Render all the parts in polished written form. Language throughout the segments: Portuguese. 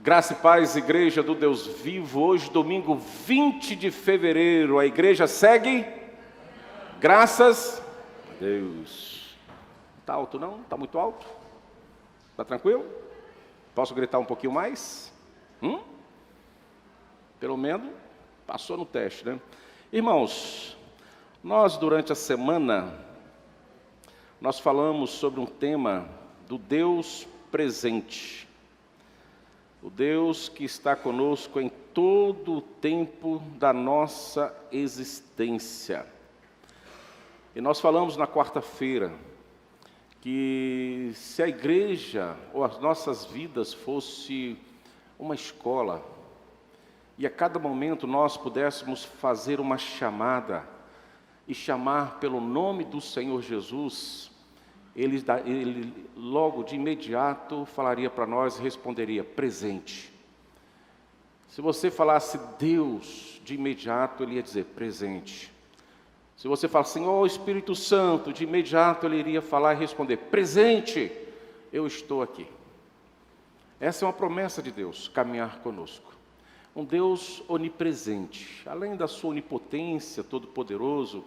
Graça e paz, igreja do Deus vivo. Hoje, domingo 20 de fevereiro, a igreja segue. Graças a Deus. Está alto não? Está muito alto? Está tranquilo? Posso gritar um pouquinho mais? Pelo menos passou no teste, né? Irmãos, nós durante a semana, nós falamos sobre um tema do Deus presente. O Deus que está conosco em todo o tempo da nossa existência. E nós falamos na quarta-feira que se a igreja ou as nossas vidas fosse uma escola, e a cada momento nós pudéssemos fazer uma chamada e chamar pelo nome do Senhor Jesus, Ele logo de imediato falaria para nós e responderia, presente. Se você falasse Deus, de imediato Ele ia dizer, presente. Se você falasse assim, ó Espírito Santo, de imediato Ele iria falar e responder, presente, eu estou aqui. Essa é uma promessa de Deus, caminhar conosco. Um Deus onipresente, além da sua onipotência, todo-poderoso,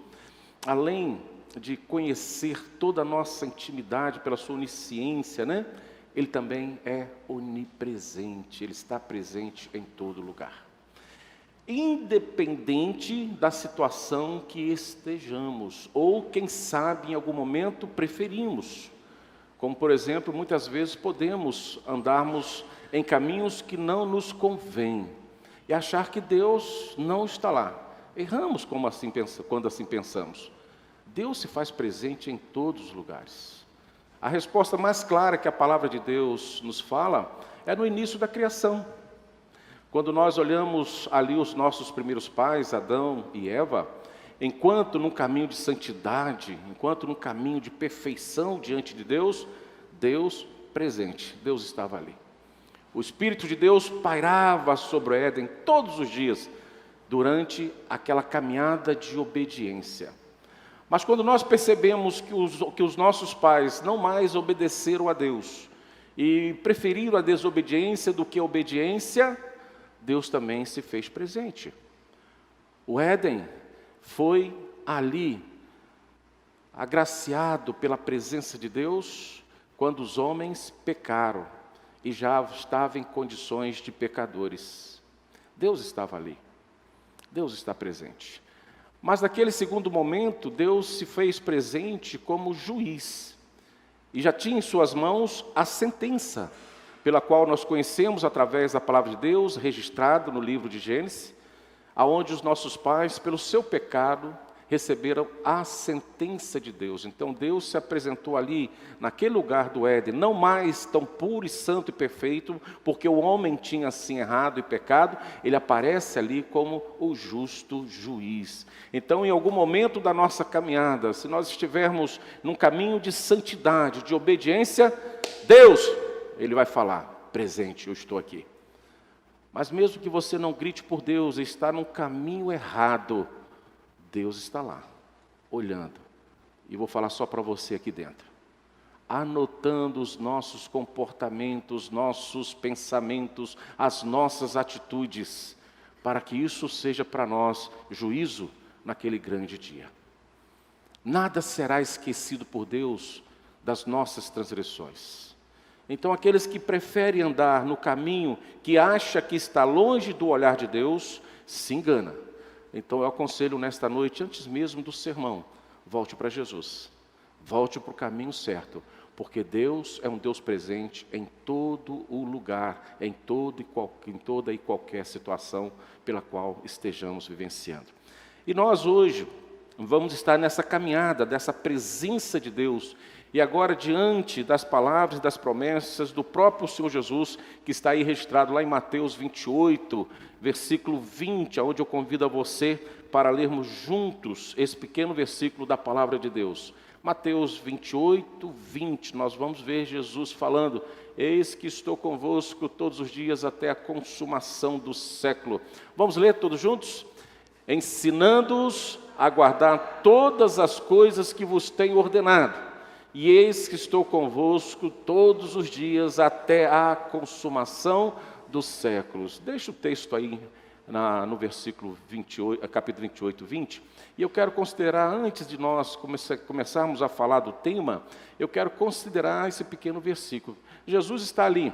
além de conhecer toda a nossa intimidade pela sua onisciência, né? Ele também é onipresente, Ele está presente em todo lugar. Independente da situação que estejamos, ou quem sabe em algum momento preferimos. Como por exemplo, muitas vezes podemos andarmos em caminhos que não nos convêm, e achar que Deus não está lá. Erramos quando assim pensamos. Deus se faz presente em todos os lugares. A resposta mais clara que a palavra de Deus nos fala é no início da criação. Quando nós olhamos ali os nossos primeiros pais, Adão e Eva, enquanto num caminho de santidade, enquanto num caminho de perfeição diante de Deus, Deus presente, Deus estava ali. O Espírito de Deus pairava sobre o Éden todos os dias, durante aquela caminhada de obediência. Mas quando nós percebemos que os nossos pais não mais obedeceram a Deus e preferiram a desobediência do que a obediência, Deus também se fez presente. O Éden foi ali agraciado pela presença de Deus quando os homens pecaram e já estavam em condições de pecadores. Deus estava ali. Deus está presente. Mas naquele segundo momento, Deus se fez presente como juiz. E já tinha em suas mãos a sentença, pela qual nós conhecemos através da palavra de Deus, registrado no livro de Gênesis, aonde os nossos pais, pelo seu pecado, receberam a sentença de Deus. Então Deus se apresentou ali, naquele lugar do Éden, não mais tão puro e santo e perfeito, porque o homem tinha assim errado e pecado, ele aparece ali como o justo juiz. Então em algum momento da nossa caminhada, se nós estivermos num caminho de santidade, de obediência, Deus, Ele vai falar, presente, eu estou aqui. Mas mesmo que você não grite por Deus, está num caminho errado, Deus está lá, olhando, e vou falar só para você aqui dentro, anotando os nossos comportamentos, nossos pensamentos, as nossas atitudes, para que isso seja para nós juízo naquele grande dia. Nada será esquecido por Deus das nossas transgressões. Então aqueles que preferem andar no caminho que acha que está longe do olhar de Deus, se engana. Então eu aconselho nesta noite, antes mesmo do sermão, volte para Jesus, volte para o caminho certo, porque Deus é um Deus presente em todo o lugar, em toda e qualquer situação pela qual estejamos vivenciando. E nós hoje vamos estar nessa caminhada, dessa presença de Deus, e agora diante das palavras e das promessas do próprio Senhor Jesus, que está aí registrado lá em Mateus 28, versículo 20, onde eu convido a você para lermos juntos esse pequeno versículo da palavra de Deus. Mateus 28, 20, nós vamos ver Jesus falando, eis que estou convosco todos os dias até a consumação do século. Vamos ler todos juntos? Ensinando-os a guardar todas as coisas que vos tenho ordenado. E eis que estou convosco todos os dias até a consumação dos séculos. Deixa o texto aí no versículo 28, capítulo 28, 20. E eu quero considerar, antes de nós começarmos a falar do tema, eu quero considerar esse pequeno versículo. Jesus está ali,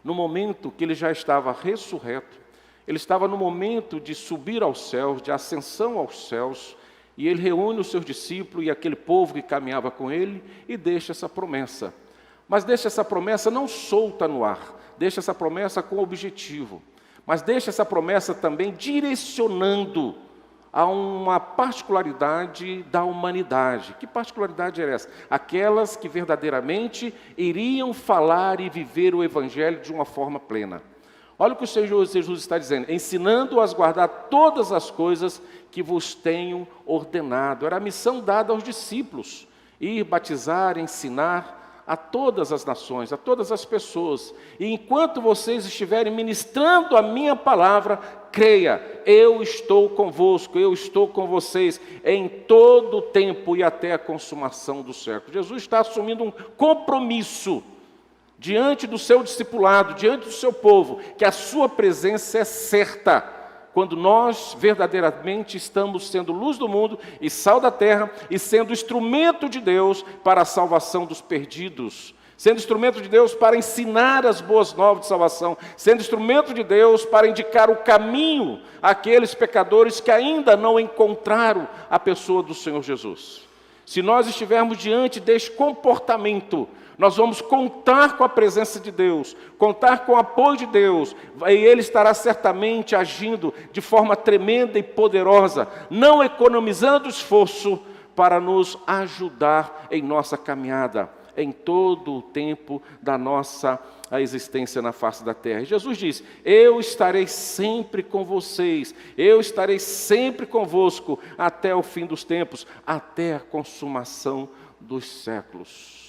no momento que ele já estava ressurreto, ele estava no momento de subir aos céus, de ascensão aos céus, e ele reúne os seus discípulos e aquele povo que caminhava com ele e deixa essa promessa. Mas deixa essa promessa não solta no ar, deixa essa promessa com objetivo, mas deixa essa promessa também direcionando a uma particularidade da humanidade. Que particularidade era essa? Aquelas que verdadeiramente iriam falar e viver o Evangelho de uma forma plena. Olha o que o Senhor Jesus está dizendo: ensinando-as a guardar todas as coisas que vos tenho ordenado. Era a missão dada aos discípulos: ir batizar, ensinar a todas as nações, a todas as pessoas. E enquanto vocês estiverem ministrando a minha palavra, creia, eu estou convosco, eu estou com vocês em todo o tempo e até a consumação do século. Jesus está assumindo um compromisso diante do seu discipulado, diante do seu povo, que a sua presença é certa, quando nós verdadeiramente estamos sendo luz do mundo e sal da terra, e sendo instrumento de Deus para a salvação dos perdidos, sendo instrumento de Deus para ensinar as boas novas de salvação, sendo instrumento de Deus para indicar o caminho àqueles pecadores que ainda não encontraram a pessoa do Senhor Jesus. Se nós estivermos diante deste comportamento, nós vamos contar com a presença de Deus, contar com o apoio de Deus, e Ele estará certamente agindo de forma tremenda e poderosa, não economizando esforço para nos ajudar em nossa caminhada, em todo o tempo da nossa existência na face da terra. E Jesus diz: eu estarei sempre com vocês, eu estarei sempre convosco até o fim dos tempos, até a consumação dos séculos.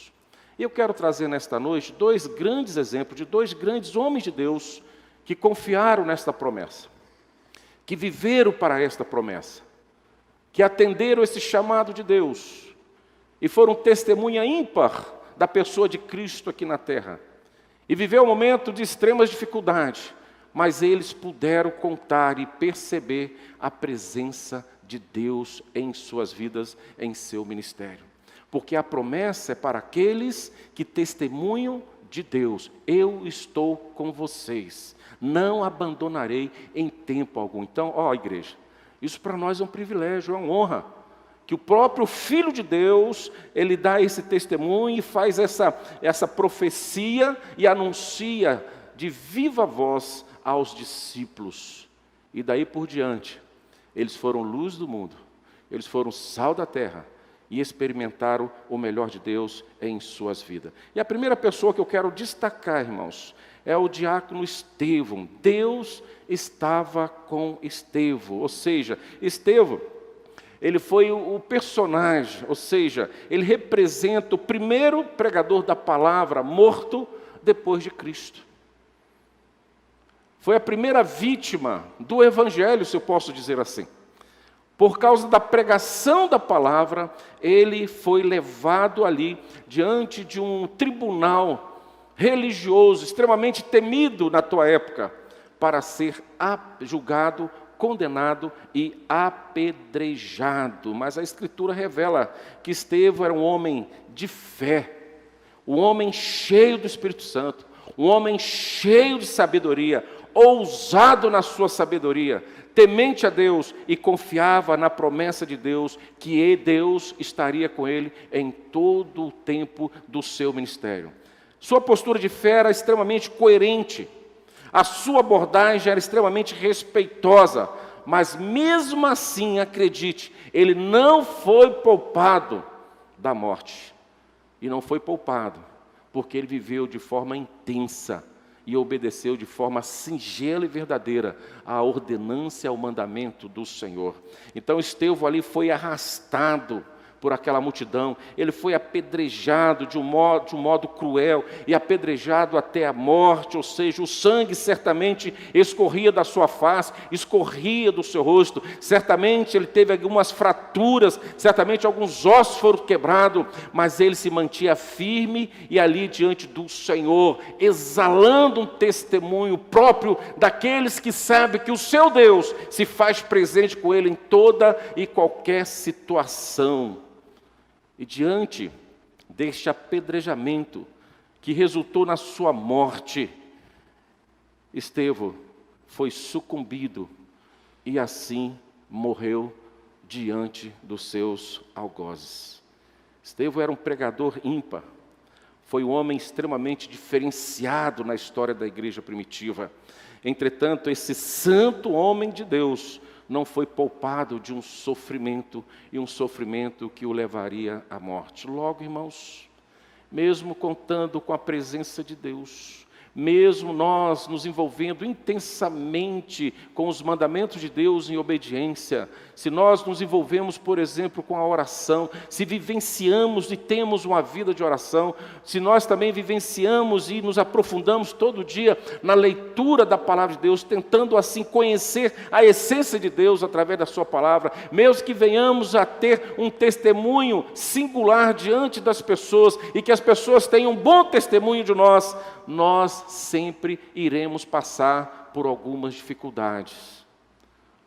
E eu quero trazer nesta noite dois grandes exemplos de dois grandes homens de Deus que confiaram nesta promessa, que viveram para esta promessa, que atenderam esse chamado de Deus e foram testemunha ímpar da pessoa de Cristo aqui na terra. E viveu um momento de extremas dificuldades, mas eles puderam contar e perceber a presença de Deus em suas vidas, em seu ministério. Porque a promessa é para aqueles que testemunham de Deus: eu estou com vocês, não abandonarei em tempo algum. Então, igreja, isso para nós é um privilégio, é uma honra, que o próprio Filho de Deus, Ele dá esse testemunho e faz essa profecia e anuncia de viva voz aos discípulos. E daí por diante, eles foram luz do mundo, eles foram sal da terra, e experimentaram o melhor de Deus em suas vidas. E a primeira pessoa que eu quero destacar, irmãos, é o diácono Estevão. Deus estava com Estevão, ou seja, Estevão, ele foi o personagem, ou seja, ele representa o primeiro pregador da palavra morto depois de Cristo. Foi a primeira vítima do Evangelho, se eu posso dizer assim. Por causa da pregação da palavra, ele foi levado ali diante de um tribunal religioso, extremamente temido na tua época, para ser julgado, condenado e apedrejado. Mas a Escritura revela que Estevão era um homem de fé, um homem cheio do Espírito Santo, um homem cheio de sabedoria, ousado na sua sabedoria, temente a Deus, e confiava na promessa de Deus, que Deus estaria com ele em todo o tempo do seu ministério. Sua postura de fé era extremamente coerente, a sua abordagem era extremamente respeitosa, mas mesmo assim, acredite, ele não foi poupado da morte. E não foi poupado porque ele viveu de forma intensa e obedeceu de forma singela e verdadeira à ordenança e ao mandamento do Senhor. Então Estevão ali foi arrastado por aquela multidão, ele foi apedrejado de um modo cruel e apedrejado até a morte, ou seja, o sangue certamente escorria da sua face, escorria do seu rosto, certamente ele teve algumas fraturas, certamente alguns ossos foram quebrados, mas ele se mantinha firme e ali diante do Senhor, exalando um testemunho próprio daqueles que sabem que o seu Deus se faz presente com ele em toda e qualquer situação. E diante deste apedrejamento que resultou na sua morte, Estevão foi sucumbido e assim morreu diante dos seus algozes. Estevão era um pregador ímpar, foi um homem extremamente diferenciado na história da igreja primitiva. Entretanto, esse santo homem de Deus não foi poupado de um sofrimento, e um sofrimento que o levaria à morte. Logo, irmãos, mesmo contando com a presença de Deus, mesmo nós nos envolvendo intensamente com os mandamentos de Deus em obediência, se nós nos envolvemos, por exemplo, com a oração, se vivenciamos e temos uma vida de oração, se nós também vivenciamos e nos aprofundamos todo dia na leitura da palavra de Deus, tentando assim conhecer a essência de Deus através da sua palavra, mesmo que venhamos a ter um testemunho singular diante das pessoas e que as pessoas tenham um bom testemunho de nós sempre iremos passar por algumas dificuldades,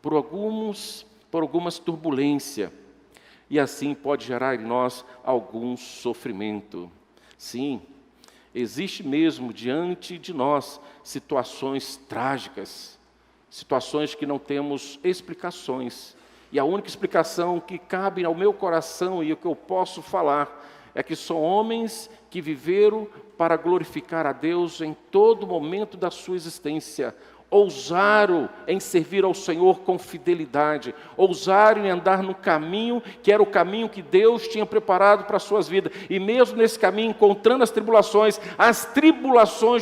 por algumas turbulências, e assim pode gerar em nós algum sofrimento. Sim, existe mesmo diante de nós situações trágicas, situações que não temos explicações, e a única explicação que cabe ao meu coração e o que eu posso falar é que são homens que viveram para glorificar a Deus em todo momento da sua existência, ousaram em servir ao Senhor com fidelidade, ousaram em andar no caminho que era o caminho que Deus tinha preparado para as suas vidas, e mesmo nesse caminho, encontrando as tribulações,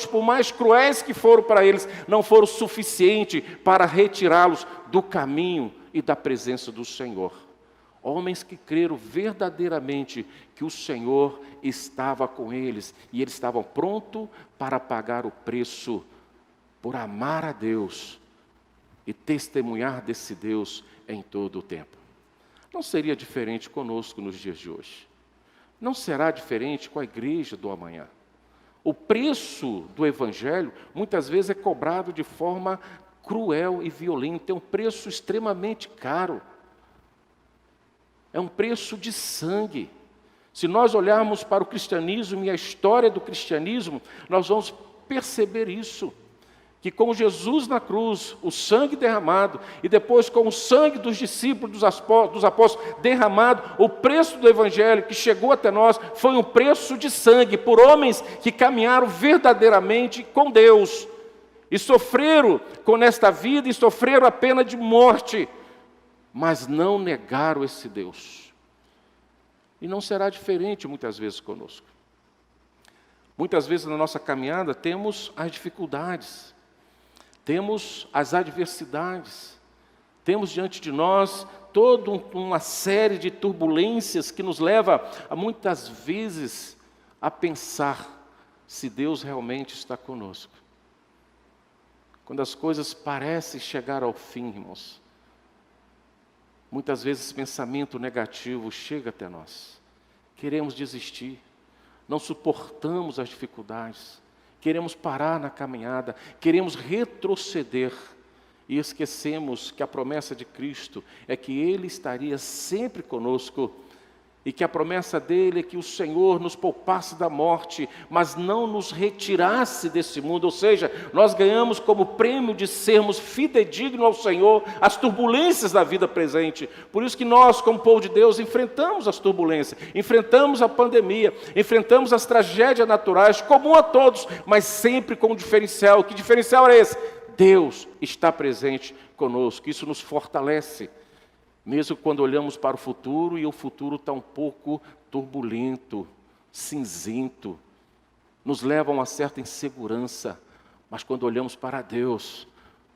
por mais cruéis que foram para eles, não foram suficientes para retirá-los do caminho e da presença do Senhor. Homens que creram verdadeiramente que o Senhor estava com eles e eles estavam prontos para pagar o preço por amar a Deus e testemunhar desse Deus em todo o tempo. Não seria diferente conosco nos dias de hoje. Não será diferente com a igreja do amanhã. O preço do Evangelho muitas vezes é cobrado de forma cruel e violenta, é um preço extremamente caro. É um preço de sangue. Se nós olharmos para o cristianismo e a história do cristianismo, nós vamos perceber isso. Que com Jesus na cruz, o sangue derramado, e depois com o sangue dos discípulos, dos apóstolos derramado, o preço do Evangelho que chegou até nós foi um preço de sangue, por homens que caminharam verdadeiramente com Deus, e sofreram com esta vida, e sofreram a pena de morte, mas não negaram esse Deus. E não será diferente muitas vezes conosco. Muitas vezes na nossa caminhada temos as dificuldades, temos as adversidades, temos diante de nós toda uma série de turbulências que nos leva a muitas vezes a pensar se Deus realmente está conosco. Quando as coisas parecem chegar ao fim, irmãos, muitas vezes esse pensamento negativo chega até nós. Queremos desistir, não suportamos as dificuldades, queremos parar na caminhada, queremos retroceder e esquecemos que a promessa de Cristo é que Ele estaria sempre conosco e que a promessa dele é que o Senhor nos poupasse da morte, mas não nos retirasse desse mundo, ou seja, nós ganhamos como prêmio de sermos fidedignos ao Senhor as turbulências da vida presente. Por isso que nós, como povo de Deus, enfrentamos as turbulências, enfrentamos a pandemia, enfrentamos as tragédias naturais, comum a todos, mas sempre com um diferencial. Que diferencial é esse? Deus está presente conosco, isso nos fortalece. Mesmo quando olhamos para o futuro e o futuro está um pouco turbulento, cinzento, nos leva a uma certa insegurança, mas quando olhamos para Deus,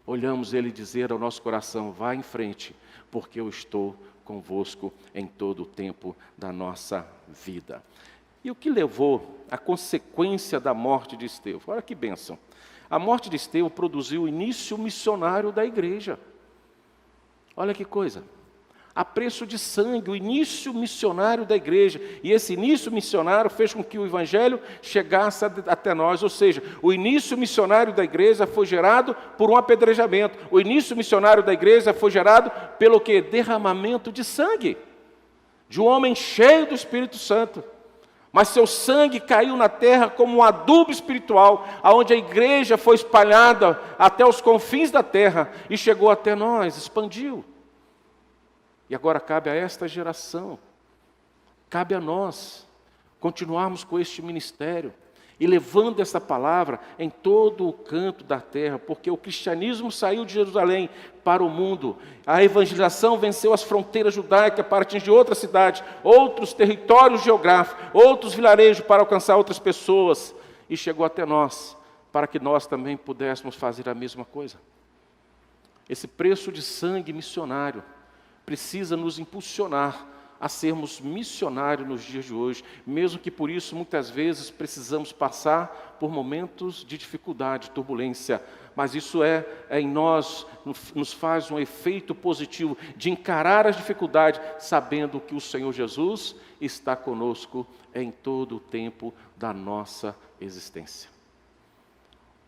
olhamos Ele dizer ao nosso coração, vá em frente, porque eu estou convosco em todo o tempo da nossa vida. E o que levou à consequência da morte de Estevão? Olha que bênção. A morte de Estevão produziu o início missionário da igreja. Olha que coisa. A preço de sangue, o início missionário da igreja. E esse início missionário fez com que o evangelho chegasse até nós. Ou seja, o início missionário da igreja foi gerado por um apedrejamento. O início missionário da igreja foi gerado pelo quê? Derramamento de sangue. De um homem cheio do Espírito Santo. Mas seu sangue caiu na terra como um adubo espiritual, aonde a igreja foi espalhada até os confins da terra e chegou até nós, expandiu. E agora cabe a esta geração, cabe a nós, continuarmos com este ministério e levando essa palavra em todo o canto da terra, porque o cristianismo saiu de Jerusalém para o mundo, a evangelização venceu as fronteiras judaicas para atingir outras cidades, outros territórios geográficos, outros vilarejos para alcançar outras pessoas, e chegou até nós, para que nós também pudéssemos fazer a mesma coisa. Esse preço de sangue missionário precisa nos impulsionar a sermos missionários nos dias de hoje, mesmo que por isso muitas vezes precisamos passar por momentos de dificuldade, turbulência, mas isso em nós, nos faz um efeito positivo de encarar as dificuldades, sabendo que o Senhor Jesus está conosco em todo o tempo da nossa existência.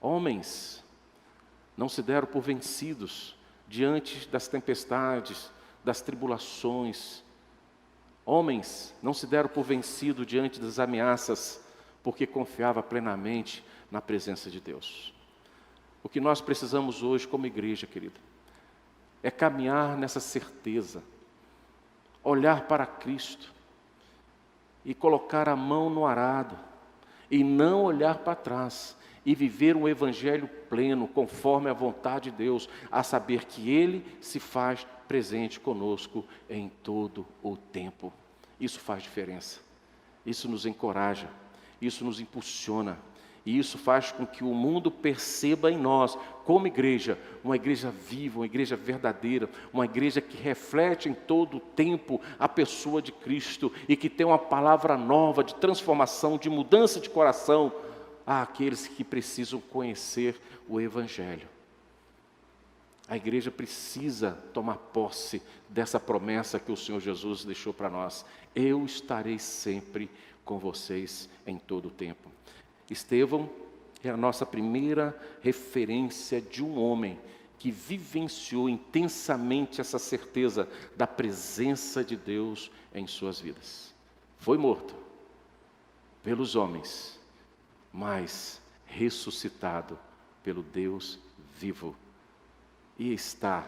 Homens não se deram por vencidos diante das tempestades, das tribulações. Homens não se deram por vencidos diante das ameaças, porque confiava plenamente na presença de Deus. O que nós precisamos hoje como igreja, querida, é caminhar nessa certeza, olhar para Cristo e colocar a mão no arado, e não olhar para trás, e viver um evangelho pleno, conforme a vontade de Deus, a saber que Ele se faz presente conosco em todo o tempo. Isso faz diferença, isso nos encoraja, isso nos impulsiona, e isso faz com que o mundo perceba em nós, como igreja, uma igreja viva, uma igreja verdadeira, uma igreja que reflete em todo o tempo a pessoa de Cristo, e que tem uma palavra nova de transformação, de mudança de coração, àqueles que precisam conhecer o Evangelho. A igreja precisa tomar posse dessa promessa que o Senhor Jesus deixou para nós. Eu estarei sempre com vocês em todo o tempo. Estevão é a nossa primeira referência de um homem que vivenciou intensamente essa certeza da presença de Deus em suas vidas. Foi morto pelos homens, mas ressuscitado pelo Deus vivo, e está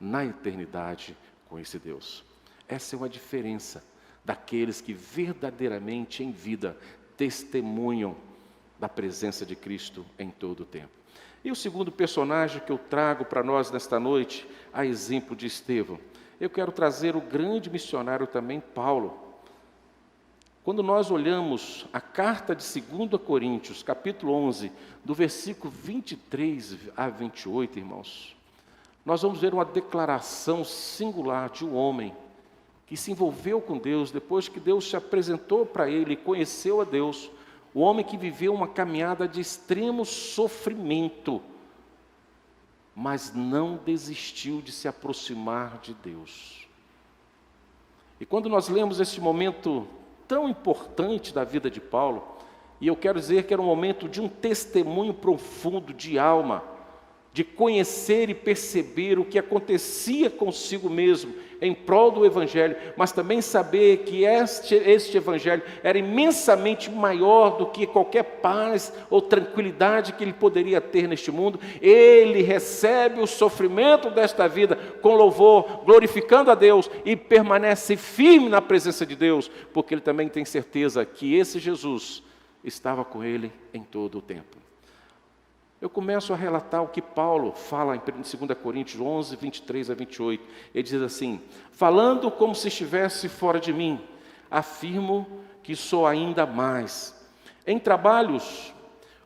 na eternidade com esse Deus. Essa é uma diferença daqueles que verdadeiramente em vida testemunham da presença de Cristo em todo o tempo. E o segundo personagem que eu trago para nós nesta noite, a exemplo de Estevão, eu quero trazer o grande missionário também, Paulo. Quando nós olhamos a carta de 2 Coríntios, capítulo 11, do versículo 23 a 28, irmãos, nós vamos ver uma declaração singular de um homem que se envolveu com Deus, depois que Deus se apresentou para ele e conheceu a Deus, o homem que viveu uma caminhada de extremo sofrimento, mas não desistiu de se aproximar de Deus. E quando nós lemos esse momento tão importante da vida de Paulo, e eu quero dizer que era um momento de um testemunho profundo de alma, de conhecer e perceber o que acontecia consigo mesmo em prol do Evangelho, mas também saber que este Evangelho era imensamente maior do que qualquer paz ou tranquilidade que ele poderia ter neste mundo. Ele recebe o sofrimento desta vida com louvor, glorificando a Deus, e permanece firme na presença de Deus, porque ele também tem certeza que esse Jesus estava com ele em todo o tempo. Eu começo a relatar o que Paulo fala em 2 Coríntios 11, 23 a 28. Ele diz assim: falando como se estivesse fora de mim, afirmo que sou ainda mais. Em trabalhos,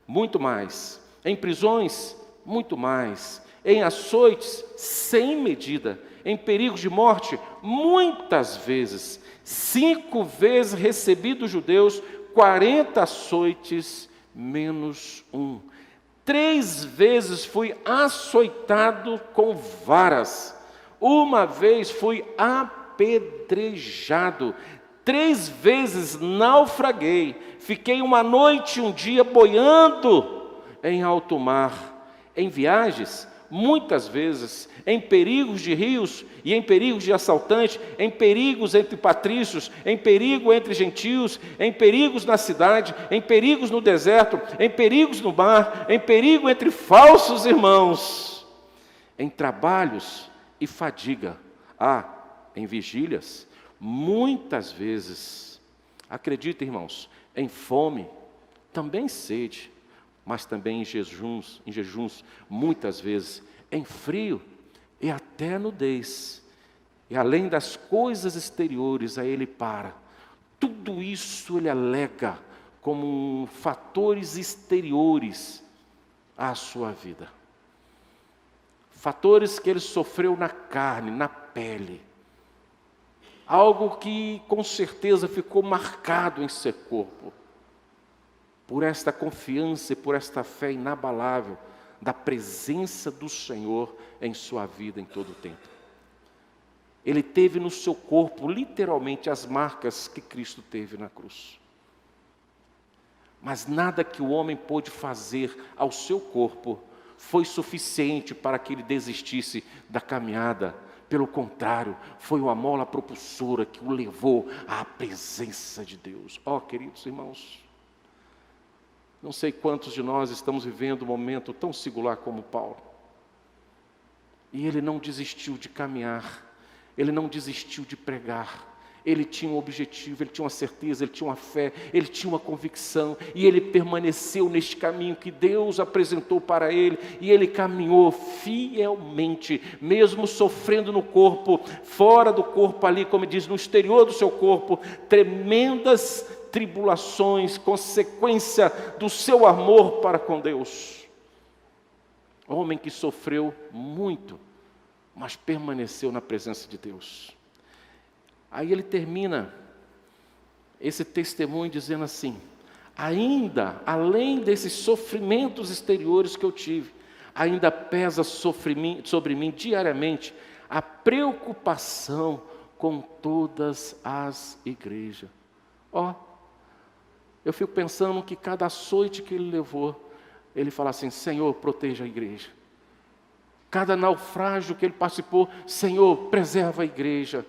muito mais. Em prisões, muito mais. em açoites sem medida, em perigos de morte, muitas vezes. 5 vezes recebi dos judeus 40 açoites menos um. 3 vezes fui açoitado com varas. 1 vez fui apedrejado. 3 vezes naufraguei. Fiquei 1 noite e 1 dia boiando em alto mar. Em viagens, muitas vezes, em perigos de rios e em perigos de assaltantes, em perigos entre patrícios, em perigo entre gentios, em perigos na cidade, em perigos no deserto, em perigos no mar, em perigo entre falsos irmãos, em trabalhos e fadiga, em vigílias, muitas vezes. Acredita, irmãos, em fome, também sede, mas também em jejuns, muitas vezes, em frio e até nudez. E além das coisas exteriores, aí ele para. Tudo isso ele alega como fatores exteriores à sua vida. Fatores que ele sofreu na carne, na pele. Algo que com certeza ficou marcado em seu corpo. Por esta confiança e por esta fé inabalável da presença do Senhor em sua vida em todo o tempo. Ele teve no seu corpo, literalmente, as marcas que Cristo teve na cruz. Mas nada que o homem pôde fazer ao seu corpo foi suficiente para que ele desistisse da caminhada. Pelo contrário, foi uma mola propulsora que o levou à presença de Deus. Queridos irmãos, não sei quantos de nós estamos vivendo um momento tão singular como Paulo. E ele não desistiu de caminhar, ele não desistiu de pregar. Ele tinha um objetivo, ele tinha uma certeza, ele tinha uma fé, ele tinha uma convicção. E ele permaneceu neste caminho que Deus apresentou para ele. E ele caminhou fielmente, mesmo sofrendo no corpo, fora do corpo ali, como diz, no exterior do seu corpo, tremendas tribulações, consequência do seu amor para com Deus. Homem que sofreu muito, mas permaneceu na presença de Deus. Aí ele termina esse testemunho dizendo assim: ainda, além desses sofrimentos exteriores que eu tive, ainda pesa sobre mim diariamente a preocupação com todas as igrejas. Eu fico pensando que cada açoite que ele levou, ele fala assim: Senhor, proteja a igreja. Cada naufrágio que ele participou, Senhor, preserva a igreja.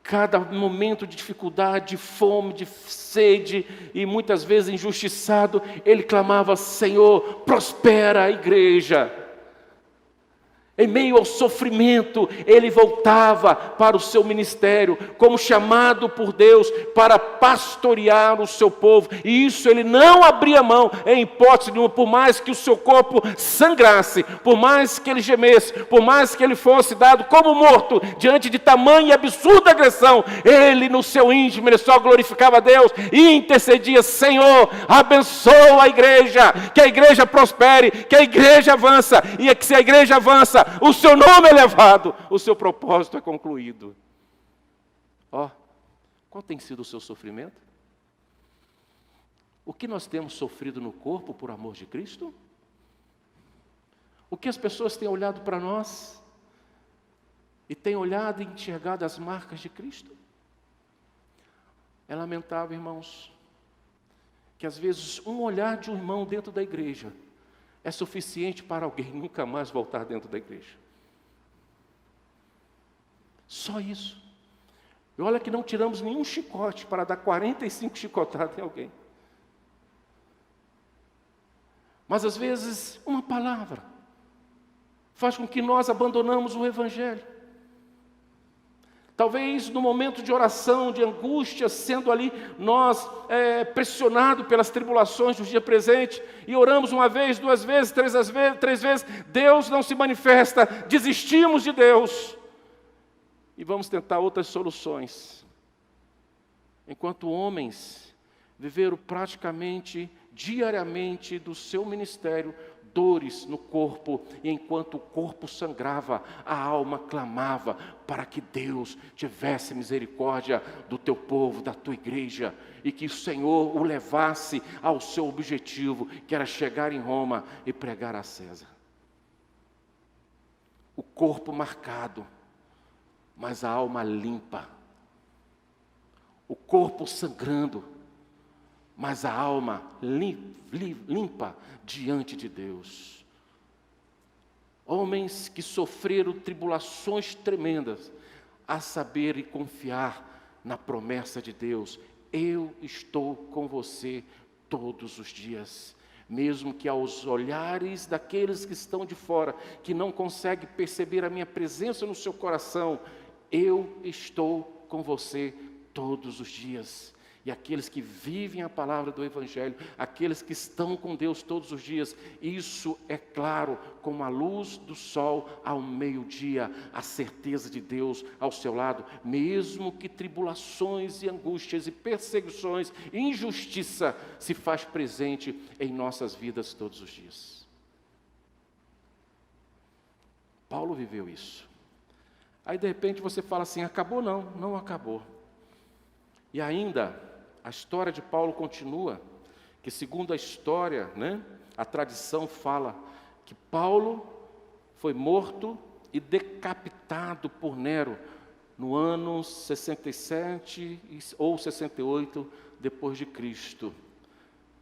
Cada momento de dificuldade, de fome, de sede, e muitas vezes injustiçado, ele clamava: Senhor, prospera a igreja. Em meio ao sofrimento, ele voltava para o seu ministério, como chamado por Deus para pastorear o seu povo. E isso ele não abria mão, em hipótese nenhuma, por mais que o seu corpo sangrasse, por mais que ele gemesse, por mais que ele fosse dado como morto, diante de tamanha e absurda agressão, ele no seu íntimo, ele só glorificava a Deus e intercedia: Senhor, abençoa a igreja, que a igreja prospere, que a igreja avança, e que se a igreja avança, o seu nome é elevado, o seu propósito é concluído. Qual tem sido o seu sofrimento? O que nós temos sofrido no corpo por amor de Cristo? O que as pessoas têm olhado para nós e têm olhado e enxergado as marcas de Cristo? É lamentável, irmãos, que às vezes um olhar de um irmão dentro da igreja é suficiente para alguém nunca mais voltar dentro da igreja. Só isso. E olha que não tiramos nenhum chicote para dar 45 chicotadas em alguém. Mas às vezes uma palavra faz com que nós abandonamos o Evangelho. Talvez no momento de oração, de angústia, sendo ali nós pressionados pelas tribulações do dia presente, e oramos 1 vez, 2 vezes, 3 vezes, Deus não se manifesta, desistimos de Deus, e vamos tentar outras soluções. Enquanto homens viveram praticamente, diariamente, do seu ministério, dores no corpo, e enquanto o corpo sangrava, a alma clamava para que Deus tivesse misericórdia do teu povo, da tua igreja, e que o Senhor o levasse ao seu objetivo, que era chegar em Roma e pregar a César. O corpo marcado, mas a alma limpa. O corpo sangrando, mas a alma limpa diante de Deus. Homens que sofreram tribulações tremendas, a saber e confiar na promessa de Deus: eu estou com você todos os dias. Mesmo que aos olhares daqueles que estão de fora, que não conseguem perceber a minha presença no seu coração, eu estou com você todos os dias. E aqueles que vivem a palavra do Evangelho, aqueles que estão com Deus todos os dias, isso é claro como a luz do sol ao meio-dia, a certeza de Deus ao seu lado, mesmo que tribulações e angústias e perseguições e injustiça se faz presente em nossas vidas todos os dias. Paulo viveu isso. Aí de repente você fala assim: acabou? Não, não acabou. E ainda a história de Paulo continua, que segundo a história, a tradição fala que Paulo foi morto e decapitado por Nero no ano 67 ou 68 depois de Cristo.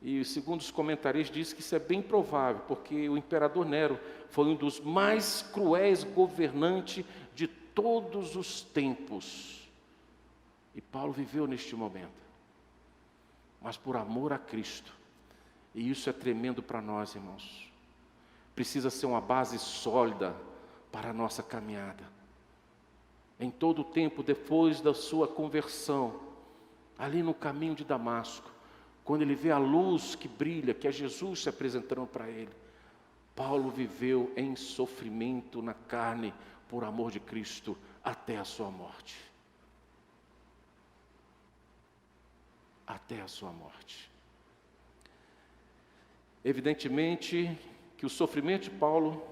E segundo os comentaristas diz que isso é bem provável, porque o imperador Nero foi um dos mais cruéis governantes de todos os tempos. E Paulo viveu neste momento, mas por amor a Cristo. E isso é tremendo para nós, irmãos. Precisa ser uma base sólida para a nossa caminhada. Em todo o tempo, depois da sua conversão, ali no caminho de Damasco, quando ele vê a luz que brilha, que é Jesus se apresentando para ele, Paulo viveu em sofrimento na carne, por amor de Cristo, até a sua morte. Até a sua morte. Evidentemente que o sofrimento de Paulo,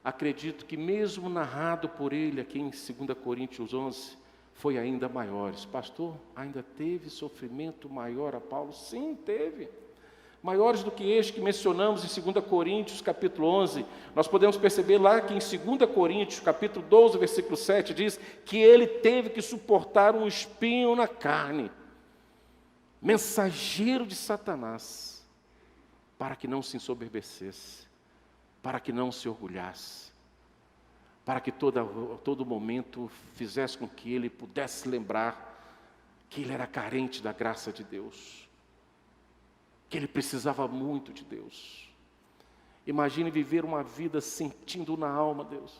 acredito que mesmo narrado por ele aqui em 2 Coríntios 11, foi ainda maiores. Pastor, ainda teve sofrimento maior a Paulo? Sim, teve. Maiores do que este que mencionamos em 2 Coríntios capítulo 11, nós podemos perceber lá que em 2 Coríntios capítulo 12, versículo 7, diz que ele teve que suportar um espinho na carne, mensageiro de Satanás, para que não se ensoberbecesse, para que não se orgulhasse, para que todo momento fizesse com que ele pudesse lembrar que ele era carente da graça de Deus, que ele precisava muito de Deus. Imagine viver uma vida sentindo na alma, Deus,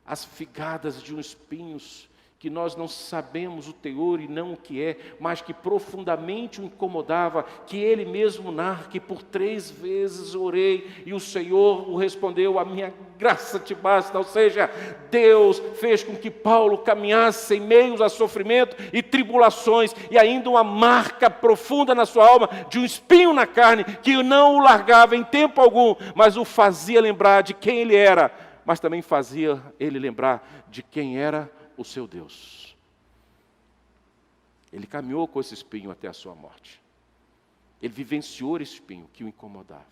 as figadas de uns espinhos, que nós não sabemos o teor e não o que é, mas que profundamente o incomodava, que ele mesmo narra que por 3 vezes orei e o Senhor o respondeu: a minha graça te basta. Ou seja, Deus fez com que Paulo caminhasse em meio a sofrimento e tribulações, e ainda uma marca profunda na sua alma, de um espinho na carne, que não o largava em tempo algum, mas o fazia lembrar de quem ele era, mas também fazia ele lembrar de quem era o seu Deus. Ele caminhou com esse espinho até a sua morte. Ele vivenciou esse espinho que o incomodava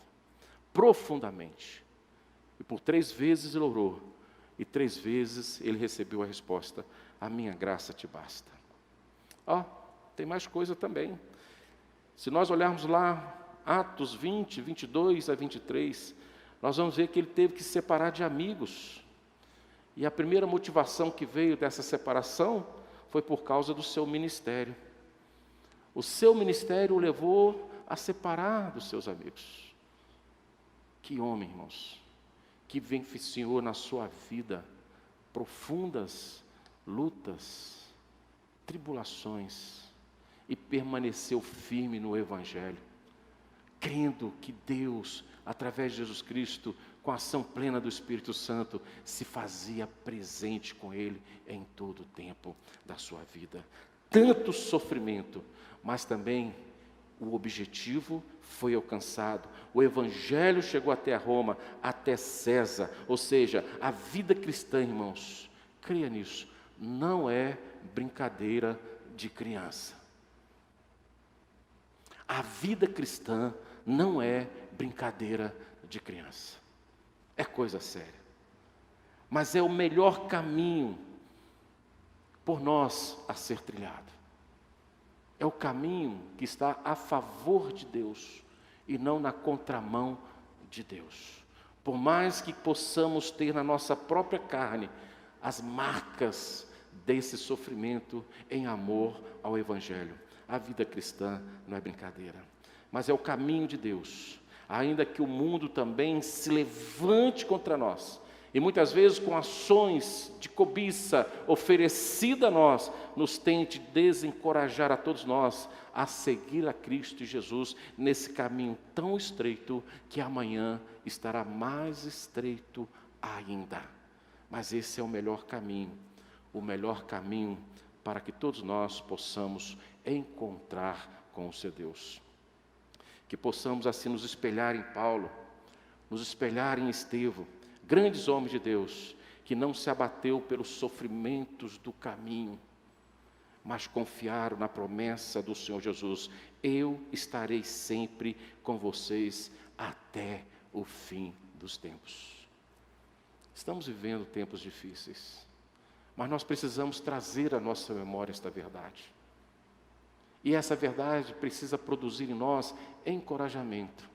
profundamente. E por 3 vezes ele orou, e 3 vezes ele recebeu a resposta: a minha graça te basta. Tem mais coisa também. Se nós olharmos lá, Atos 20, 22 a 23, nós vamos ver que ele teve que se separar de amigos. E a primeira motivação que veio dessa separação foi por causa do seu ministério. O seu ministério o levou a separar dos seus amigos. Que homem, irmãos, que vivenciou na sua vida profundas lutas, tribulações, e permaneceu firme no Evangelho, crendo que Deus, através de Jesus Cristo, com a ação plena do Espírito Santo, se fazia presente com ele em todo o tempo da sua vida. Tanto sofrimento, mas também o objetivo foi alcançado. O Evangelho chegou até Roma, até César. Ou seja, a vida cristã, irmãos, creia nisso, não é brincadeira de criança. A vida cristã não é brincadeira de criança. É coisa séria. Mas é o melhor caminho por nós a ser trilhado. É o caminho que está a favor de Deus e não na contramão de Deus. Por mais que possamos ter na nossa própria carne as marcas desse sofrimento em amor ao Evangelho. A vida cristã não é brincadeira, mas é o caminho de Deus. Ainda que o mundo também se levante contra nós, e muitas vezes com ações de cobiça oferecida a nós, nos tente desencorajar a todos nós a seguir a Cristo Jesus nesse caminho tão estreito que amanhã estará mais estreito ainda. Mas esse é o melhor caminho para que todos nós possamos encontrar com o seu Deus. Que possamos assim nos espelhar em Paulo, nos espelhar em Estevão, grandes homens de Deus, que não se abateu pelos sofrimentos do caminho, mas confiaram na promessa do Senhor Jesus: eu estarei sempre com vocês até o fim dos tempos. Estamos vivendo tempos difíceis, mas nós precisamos trazer à nossa memória esta verdade. E essa verdade precisa produzir em nós encorajamento.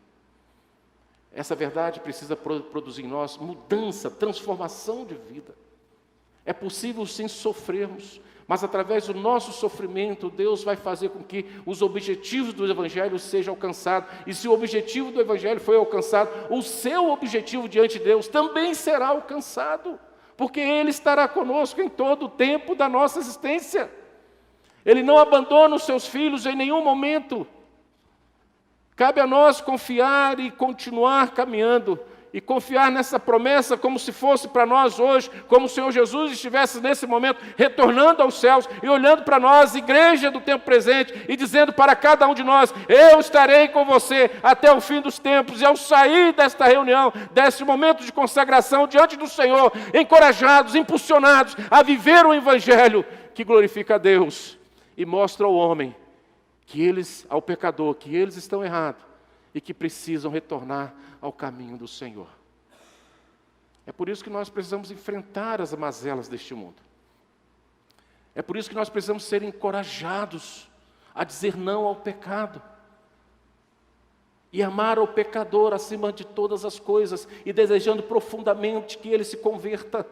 Essa verdade precisa produzir em nós mudança, transformação de vida. É possível sim sofrermos, mas através do nosso sofrimento, Deus vai fazer com que os objetivos do Evangelho sejam alcançados. E se o objetivo do Evangelho foi alcançado, o seu objetivo diante de Deus também será alcançado, porque Ele estará conosco em todo o tempo da nossa existência. Ele não abandona os seus filhos em nenhum momento. Cabe a nós confiar e continuar caminhando, e confiar nessa promessa como se fosse para nós hoje, como o Senhor Jesus estivesse nesse momento retornando aos céus e olhando para nós, igreja do tempo presente, e dizendo para cada um de nós: eu estarei com você até o fim dos tempos. E ao sair desta reunião, desse momento de consagração diante do Senhor, encorajados, impulsionados a viver o Evangelho que glorifica a Deus e mostra ao homem ao pecador, que eles estão errados e que precisam retornar ao caminho do Senhor. É por isso que nós precisamos enfrentar as mazelas deste mundo. É por isso que nós precisamos ser encorajados a dizer não ao pecado e amar ao pecador acima de todas as coisas, e desejando profundamente que ele se converta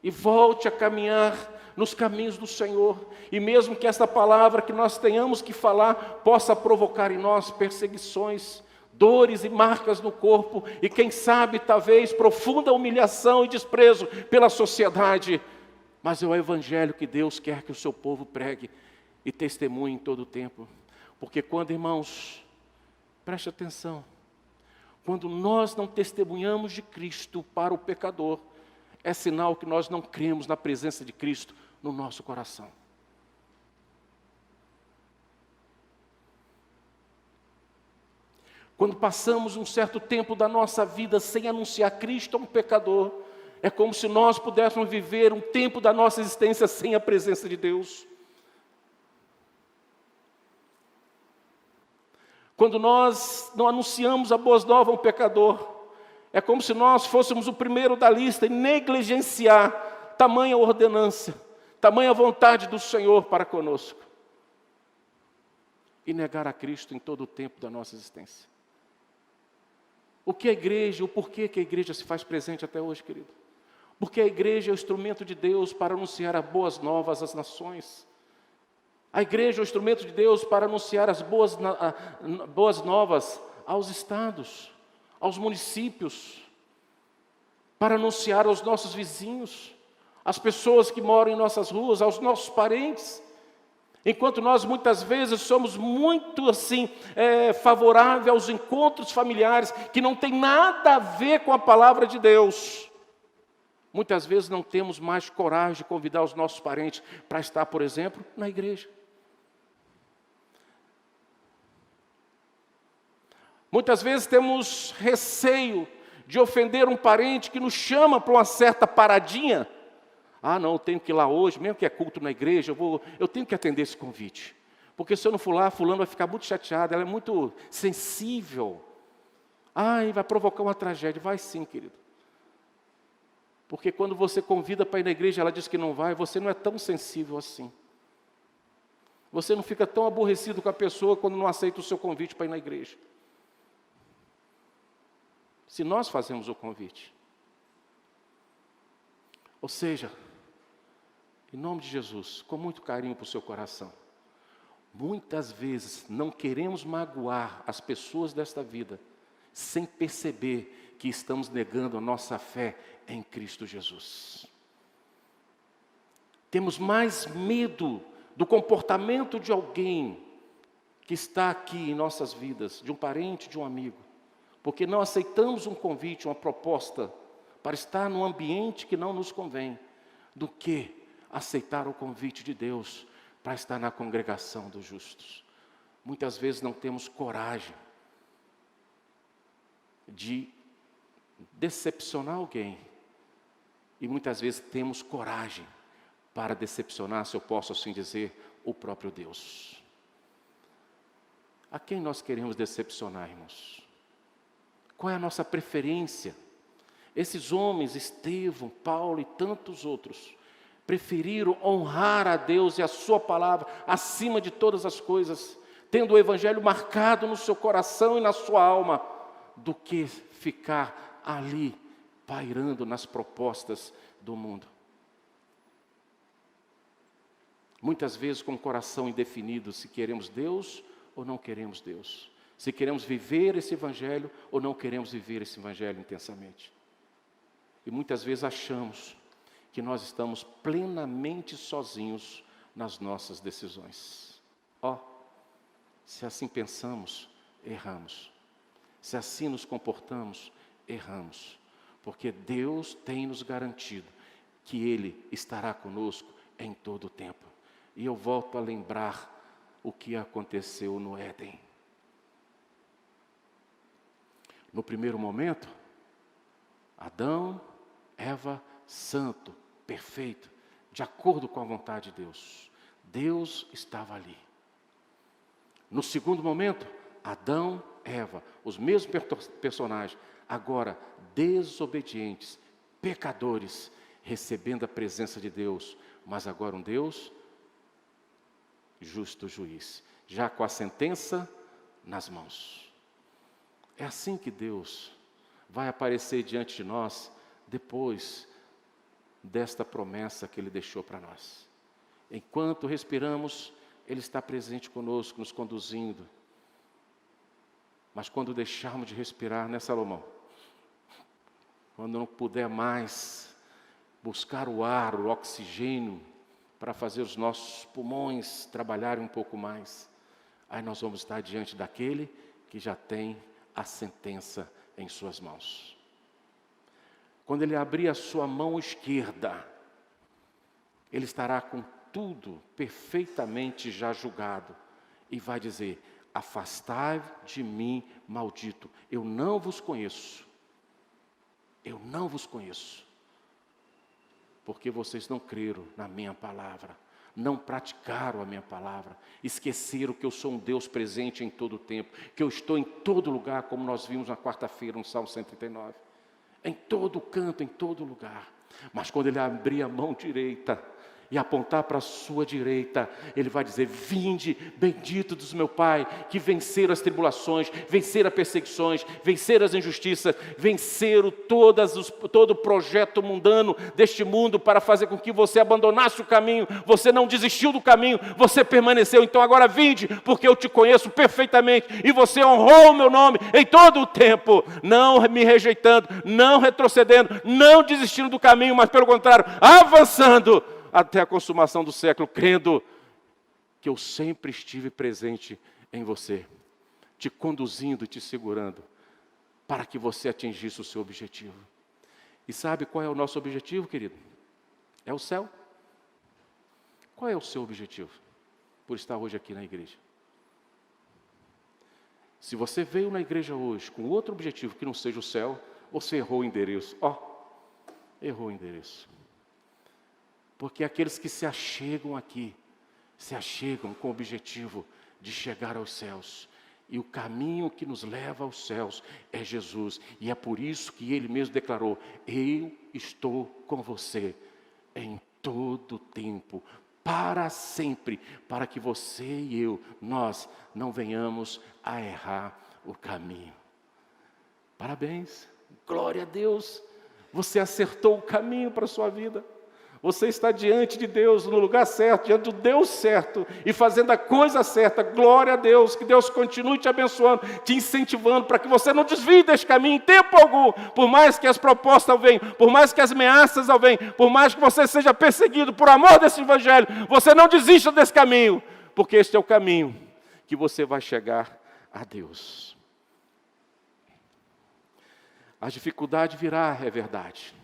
e volte a caminhar nos caminhos do Senhor. E mesmo que esta palavra que nós tenhamos que falar possa provocar em nós perseguições, dores e marcas no corpo, e quem sabe, talvez, profunda humilhação e desprezo pela sociedade, mas é o Evangelho que Deus quer que o seu povo pregue e testemunhe em todo o tempo. Porque quando, irmãos, preste atenção, quando nós não testemunhamos de Cristo para o pecador, é sinal que nós não cremos na presença de Cristo no nosso coração. Quando passamos um certo tempo da nossa vida sem anunciar Cristo a um pecador, é como se nós pudéssemos viver um tempo da nossa existência sem a presença de Deus. Quando nós não anunciamos a boa nova a um pecador, é como se nós fôssemos o primeiro da lista e negligenciar tamanha ordenância, tamanha vontade do Senhor para conosco, e negar a Cristo em todo o tempo da nossa existência. O que a igreja, o porquê que a igreja se faz presente até hoje, querido? Porque a igreja é o instrumento de Deus para anunciar as boas novas às nações. A igreja é o instrumento de Deus para anunciar as boas novas aos estados, aos municípios, para anunciar aos nossos vizinhos, às pessoas que moram em nossas ruas, aos nossos parentes. Enquanto nós muitas vezes somos muito favoráveis aos encontros familiares que não tem nada a ver com a palavra de Deus, muitas vezes não temos mais coragem de convidar os nossos parentes para estar, por exemplo, na igreja. Muitas vezes temos receio de ofender um parente que nos chama para uma certa paradinha. Ah, não, eu tenho que ir lá hoje, mesmo que é culto na igreja, eu tenho que atender esse convite. Porque se eu não for lá, fulano vai ficar muito chateado, ela é muito sensível. Ai, vai provocar uma tragédia. Vai sim, querido. Porque quando você convida para ir na igreja, ela diz que não vai, você não é tão sensível assim. Você não fica tão aborrecido com a pessoa quando não aceita o seu convite para ir na igreja. Se nós fazemos o convite. Ou seja, em nome de Jesus, com muito carinho para o seu coração, muitas vezes não queremos magoar as pessoas desta vida, sem perceber que estamos negando a nossa fé em Cristo Jesus. Temos mais medo do comportamento de alguém que está aqui em nossas vidas, de um parente, de um amigo, porque não aceitamos um convite, uma proposta, para estar num ambiente que não nos convém, do que aceitar o convite de Deus para estar na congregação dos justos. Muitas vezes não temos coragem de decepcionar alguém, e muitas vezes temos coragem para decepcionar, se eu posso assim dizer, o próprio Deus. A quem nós queremos decepcionar, irmãos? Qual é a nossa preferência? Esses homens, Estevão, Paulo e tantos outros, preferiram honrar a Deus e a sua palavra acima de todas as coisas, tendo o evangelho marcado no seu coração e na sua alma, do que ficar ali pairando nas propostas do mundo. Muitas vezes com o coração indefinido, se queremos Deus ou não queremos Deus. Se queremos viver esse evangelho ou não queremos viver esse evangelho intensamente. E muitas vezes achamos que nós estamos plenamente sozinhos nas nossas decisões. Se assim pensamos, erramos. Se assim nos comportamos, erramos. Porque Deus tem nos garantido que Ele estará conosco em todo o tempo. E eu volto a lembrar o que aconteceu no Éden. No primeiro momento, Adão, Eva, santo, perfeito, de acordo com a vontade de Deus. Deus estava ali. No segundo momento, Adão, Eva, os mesmos personagens, agora desobedientes, pecadores, recebendo a presença de Deus, mas agora um Deus justo juiz, já com a sentença nas mãos. É assim que Deus vai aparecer diante de nós depois desta promessa que Ele deixou para nós. Enquanto respiramos, Ele está presente conosco, nos conduzindo. Mas quando deixarmos de respirar, né, Salomão? Quando não puder mais buscar o ar, o oxigênio, para fazer os nossos pulmões trabalharem um pouco mais, aí nós vamos estar diante daquele que já tem a sentença em suas mãos. Quando Ele abrir a sua mão esquerda, Ele estará com tudo perfeitamente já julgado e vai dizer: afastai de mim, maldito, eu não vos conheço. Eu não vos conheço. Porque vocês não creram na minha palavra, não praticaram a minha palavra, esqueceram que eu sou um Deus presente em todo o tempo, que eu estou em todo lugar, como nós vimos na quarta-feira no Salmo 139. Em todo canto, em todo lugar. Mas quando Ele abrir a mão direita e apontar para a sua direita, Ele vai dizer: vinde, bendito dos meu Pai, que venceram as tribulações, venceram as perseguições, venceram as injustiças, venceram todo o projeto mundano deste mundo para fazer com que você abandonasse o caminho. Você não desistiu do caminho, você permaneceu. Então agora vinde, porque eu te conheço perfeitamente e você honrou o meu nome em todo o tempo, não me rejeitando, não retrocedendo, não desistindo do caminho, mas pelo contrário, avançando até a consumação do século, crendo que eu sempre estive presente em você, te conduzindo e te segurando, para que você atingisse o seu objetivo. E sabe qual é o nosso objetivo, querido? É o céu. Qual é o seu objetivo por estar hoje aqui na igreja? Se você veio na igreja hoje com outro objetivo que não seja o céu, você errou o endereço. Errou o endereço. Porque aqueles que se achegam aqui, se achegam com o objetivo de chegar aos céus. E o caminho que nos leva aos céus é Jesus. E é por isso que Ele mesmo declarou: eu estou com você em todo o tempo, para sempre, para que você e eu, nós não venhamos a errar o caminho. Parabéns, glória a Deus, você acertou o caminho para a sua vida. Você está diante de Deus, no lugar certo, diante do Deus certo, e fazendo a coisa certa. Glória a Deus, que Deus continue te abençoando, te incentivando, para que você não desvie deste caminho em tempo algum, por mais que as propostas venham, por mais que as ameaças venham, por mais que você seja perseguido por amor desse evangelho, você não desista desse caminho, porque este é o caminho que você vai chegar a Deus. A dificuldade virá, é verdade.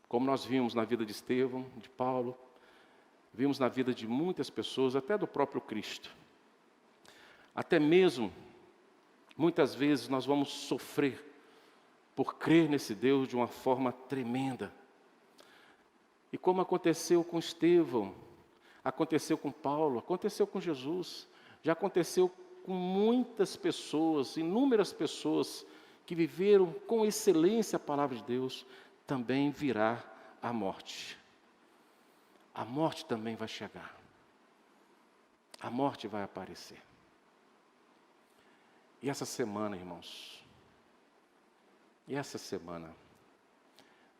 Como nós vimos na vida de Estevão, de Paulo, vimos na vida de muitas pessoas, até do próprio Cristo. Até mesmo, muitas vezes nós vamos sofrer por crer nesse Deus de uma forma tremenda. E como aconteceu com Estevão, aconteceu com Paulo, aconteceu com Jesus, já aconteceu com muitas pessoas, inúmeras pessoas que viveram com excelência a palavra de Deus, também virá a morte. A morte também vai chegar. A morte vai aparecer. E essa semana, irmãos,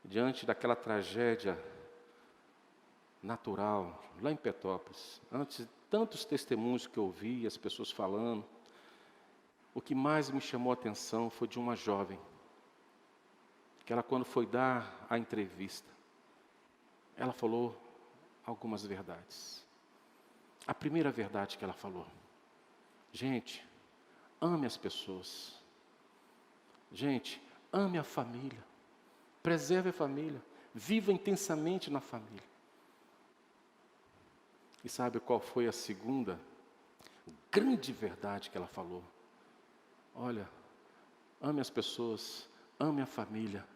diante daquela tragédia natural, lá em Petrópolis, antes de tantos testemunhos que eu ouvi, as pessoas falando, o que mais me chamou a atenção foi de uma jovem, que ela, quando foi dar a entrevista, ela falou algumas verdades. A primeira verdade que ela falou: gente, ame as pessoas. Gente, ame a família. Preserve a família. Viva intensamente na família. E sabe qual foi a segunda grande verdade que ela falou? Olha, ame as pessoas, ame a família,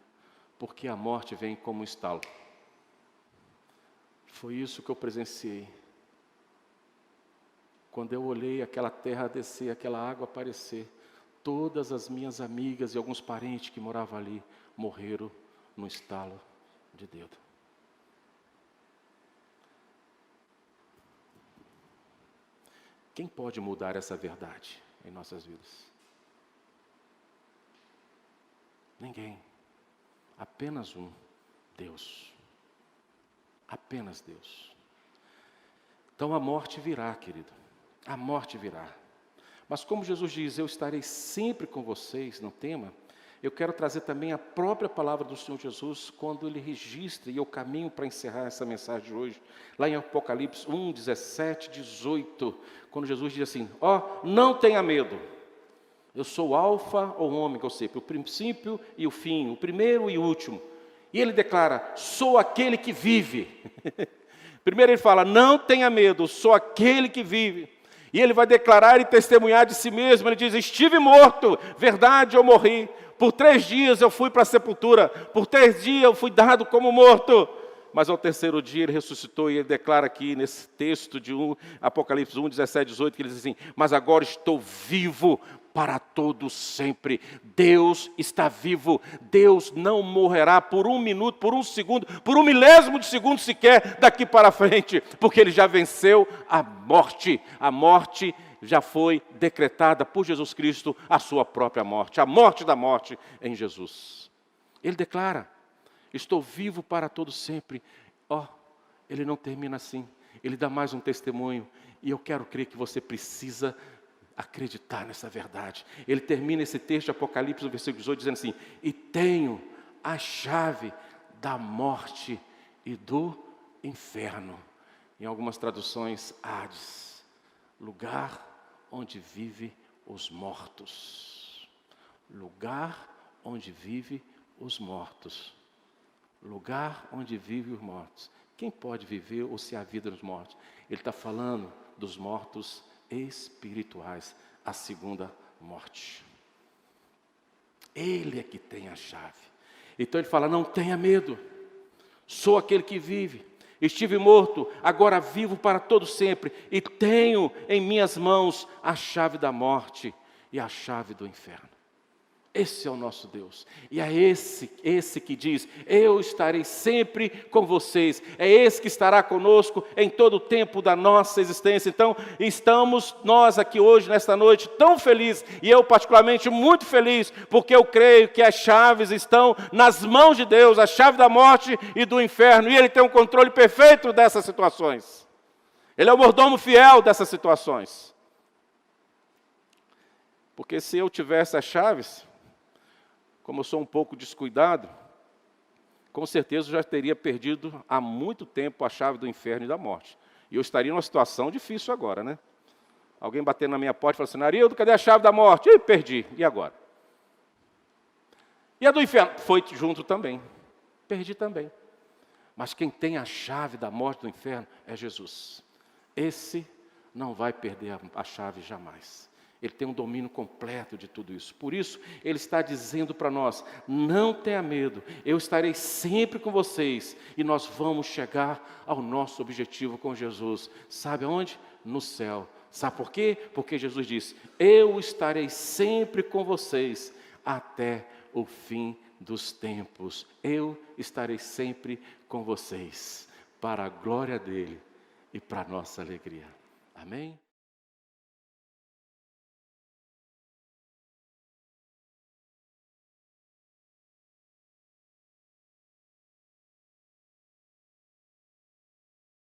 porque a morte vem como um estalo. Foi isso que eu presenciei. Quando eu olhei aquela terra descer, aquela água aparecer, todas as minhas amigas e alguns parentes que moravam ali morreram no estalo de dedo. Quem pode mudar essa verdade em nossas vidas? Ninguém. Apenas um: Deus. Apenas Deus. Então a morte virá, querido. A morte virá. Mas como Jesus diz: eu estarei sempre com vocês, no tema, eu quero trazer também a própria palavra do Senhor Jesus, quando Ele registra, e eu caminho para encerrar essa mensagem de hoje, lá em Apocalipse 1, 17, 18, quando Jesus diz assim: não tenha medo, eu sou o alfa ou ômega, ou seja, o princípio e o fim, o primeiro e o último. E Ele declara: sou aquele que vive. Primeiro Ele fala: não tenha medo, sou aquele que vive. E Ele vai declarar e testemunhar de si mesmo. Ele diz: estive morto, verdade, eu morri. Por 3 dias eu fui para a sepultura, por 3 dias eu fui dado como morto. Mas ao terceiro dia Ele ressuscitou, e Ele declara aqui nesse texto de Apocalipse 1, 17, 18, que Ele diz assim: mas agora estou vivo para todo sempre. Deus está vivo. Deus não morrerá por 1 minuto, por 1 segundo, por 1 milésimo de segundo sequer daqui para frente, porque Ele já venceu a morte. A morte já foi decretada por Jesus Cristo, a sua própria morte, a morte da morte em Jesus. Ele declara: estou vivo para todo sempre. Ele não termina assim. Ele dá mais um testemunho, e eu quero crer que você precisa acreditar nessa verdade. Ele termina esse texto de Apocalipse, no versículo 18, dizendo assim: e tenho a chave da morte e do inferno. Em algumas traduções, Hades, lugar onde vive os mortos. Lugar onde vive os mortos. Lugar onde vive os mortos. Quem pode viver ou se há vida nos mortos? Ele está falando dos mortos espirituais, a segunda morte. Ele é que tem a chave. Então ele fala, não tenha medo, sou aquele que vive. Estive morto, agora vivo para todo sempre, e tenho em minhas mãos a chave da morte e a chave do inferno. Esse é o nosso Deus, e é esse que diz, eu estarei sempre com vocês, é esse que estará conosco em todo o tempo da nossa existência. Então, estamos nós aqui hoje, nesta noite, tão felizes, e eu particularmente muito feliz, porque eu creio que as chaves estão nas mãos de Deus, a chave da morte e do inferno, e Ele tem um controle perfeito dessas situações. Ele é o mordomo fiel dessas situações. Porque se eu tivesse as chaves, como eu sou um pouco descuidado, com certeza eu já teria perdido há muito tempo a chave do inferno e da morte. E eu estaria numa situação difícil agora, né? Alguém batendo na minha porta e falando assim, Arildo, cadê a chave da morte? Ih, perdi. E agora? E a do inferno? Foi junto também. Perdi também. Mas quem tem a chave da morte e do inferno é Jesus. Esse não vai perder a chave jamais. Ele tem um domínio completo de tudo isso. Por isso, Ele está dizendo para nós, não tenha medo, eu estarei sempre com vocês, e nós vamos chegar ao nosso objetivo com Jesus. Sabe aonde? No céu. Sabe por quê? Porque Jesus disse, eu estarei sempre com vocês, até o fim dos tempos. Eu estarei sempre com vocês, para a glória dEle e para a nossa alegria. Amém?